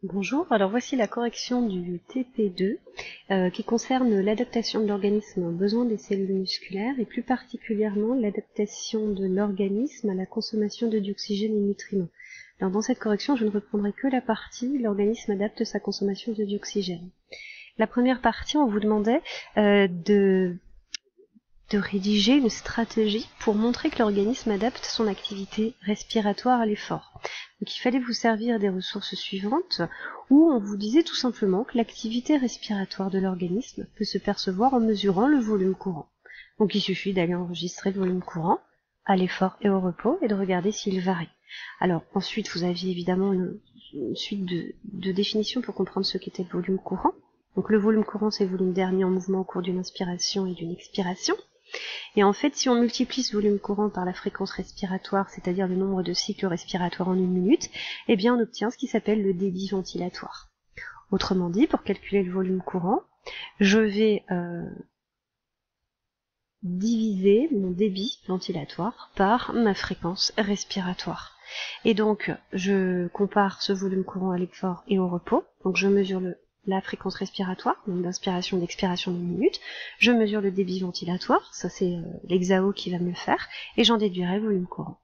Bonjour, alors voici la correction du TP2 qui concerne l'adaptation de l'organisme aux besoins des cellules musculaires et plus particulièrement l'adaptation de l'organisme à la consommation de dioxygène et nutriments. Alors dans cette correction, je ne reprendrai que la partie l'organisme adapte sa consommation de dioxygène. La première partie, on vous demandait de rédiger une stratégie pour montrer que l'organisme adapte son activité respiratoire à l'effort. Donc il fallait vous servir des ressources suivantes, où on vous disait tout simplement que l'activité respiratoire de l'organisme peut se percevoir en mesurant le volume courant. Donc il suffit d'aller enregistrer le volume courant à l'effort et au repos et de regarder s'il varie. Alors ensuite vous aviez évidemment une suite de définitions pour comprendre ce qu'était le volume courant. Donc le volume courant, c'est le volume d'air mis en mouvement au cours d'une inspiration et d'une expiration. Et en fait, si on multiplie ce volume courant par la fréquence respiratoire, c'est-à-dire le nombre de cycles respiratoires en une minute, eh bien on obtient ce qui s'appelle le débit ventilatoire. Autrement dit, pour calculer le volume courant, je vais diviser mon débit ventilatoire par ma fréquence respiratoire. Et donc, je compare ce volume courant à l'effort et au repos. Donc je mesure la fréquence respiratoire, donc d'inspiration et d'expiration d'une minute. Je mesure le débit ventilatoire, ça c'est l'hexao qui va me le faire, et j'en déduirai le volume courant.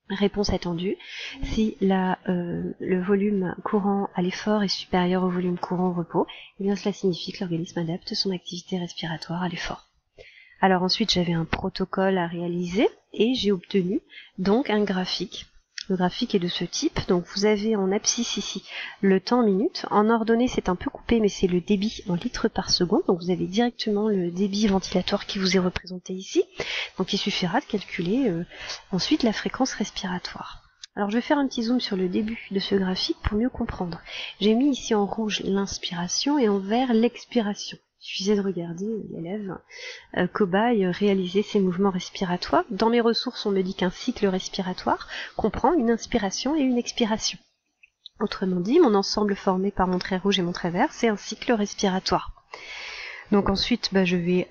Réponse attendue, si le volume courant à l'effort est supérieur au volume courant au repos, eh bien cela signifie que l'organisme adapte son activité respiratoire à l'effort. Alors ensuite j'avais un protocole à réaliser et j'ai obtenu donc un graphique. Le graphique est de ce type, donc vous avez en abscisse ici le temps en minutes, en ordonnée c'est un peu coupé mais c'est le débit en litres par seconde, donc vous avez directement le débit ventilatoire qui vous est représenté ici, donc il suffira de calculer ensuite la fréquence respiratoire. Alors je vais faire un petit zoom sur le début de ce graphique pour mieux comprendre. J'ai mis ici en rouge l'inspiration et en vert l'expiration. Il suffisait de regarder l'élève cobaye réaliser ses mouvements respiratoires. Dans mes ressources, on me dit qu'un cycle respiratoire comprend une inspiration et une expiration. Autrement dit, mon ensemble formé par mon trait rouge et mon trait vert, c'est un cycle respiratoire. Donc ensuite, je vais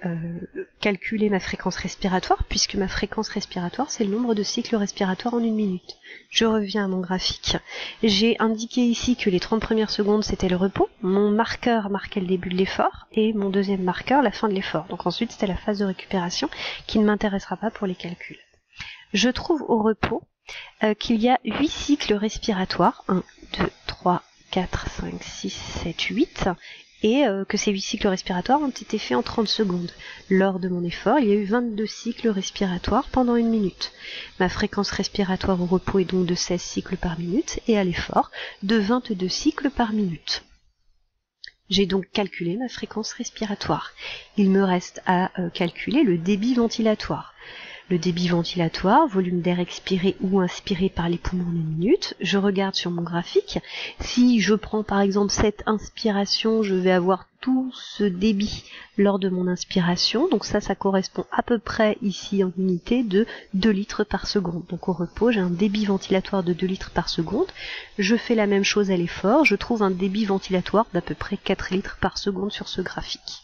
calculer ma fréquence respiratoire, puisque ma fréquence respiratoire, c'est le nombre de cycles respiratoires en une minute. Je reviens à mon graphique. J'ai indiqué ici que les 30 premières secondes, c'était le repos. Mon marqueur marquait le début de l'effort, et mon deuxième marqueur, la fin de l'effort. Donc ensuite, c'était la phase de récupération, qui ne m'intéressera pas pour les calculs. Je trouve au repos qu'il y a 8 cycles respiratoires. 1, 2, 3, 4, 5, 6, 7, 8... et que ces 8 cycles respiratoires ont été faits en 30 secondes. Lors de mon effort, il y a eu 22 cycles respiratoires pendant une minute. Ma fréquence respiratoire au repos est donc de 16 cycles par minute, et à l'effort, de 22 cycles par minute. J'ai donc calculé ma fréquence respiratoire. Il me reste à calculer le débit ventilatoire. Le débit ventilatoire, volume d'air expiré ou inspiré par les poumons en une minute. Je regarde sur mon graphique. Si je prends par exemple cette inspiration, je vais avoir tout ce débit lors de mon inspiration. Donc ça correspond à peu près ici en unité de 2 litres par seconde. Donc au repos, j'ai un débit ventilatoire de 2 litres par seconde. Je fais la même chose à l'effort. Je trouve un débit ventilatoire d'à peu près 4 litres par seconde sur ce graphique.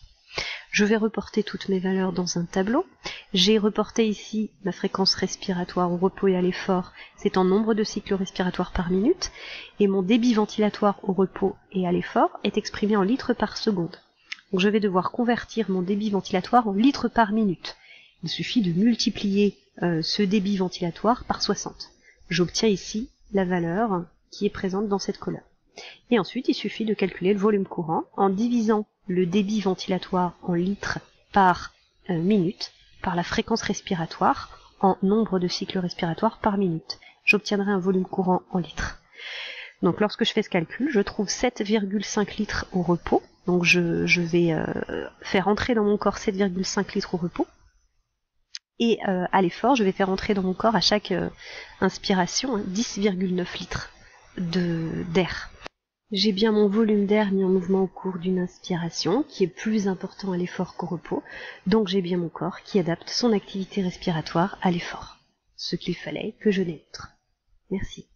Je vais reporter toutes mes valeurs dans un tableau. J'ai reporté ici ma fréquence respiratoire au repos et à l'effort, c'est en nombre de cycles respiratoires par minute, et mon débit ventilatoire au repos et à l'effort est exprimé en litres par seconde. Donc je vais devoir convertir mon débit ventilatoire en litres par minute. Il suffit de multiplier ce débit ventilatoire par 60. J'obtiens ici la valeur qui est présente dans cette colonne. Et ensuite, il suffit de calculer le volume courant en divisant le débit ventilatoire en litres par minute par la fréquence respiratoire en nombre de cycles respiratoires par minute. J'obtiendrai un volume courant en litres. Donc lorsque je fais ce calcul, je trouve 7,5 litres au repos. Donc je vais faire entrer dans mon corps 7,5 litres au repos. Et à l'effort, je vais faire entrer dans mon corps à chaque inspiration 10,9 litres d'air. J'ai bien mon volume d'air mis en mouvement au cours d'une inspiration, qui est plus important à l'effort qu'au repos, donc j'ai bien mon corps qui adapte son activité respiratoire à l'effort. Ce qu'il fallait que je démontre. Merci.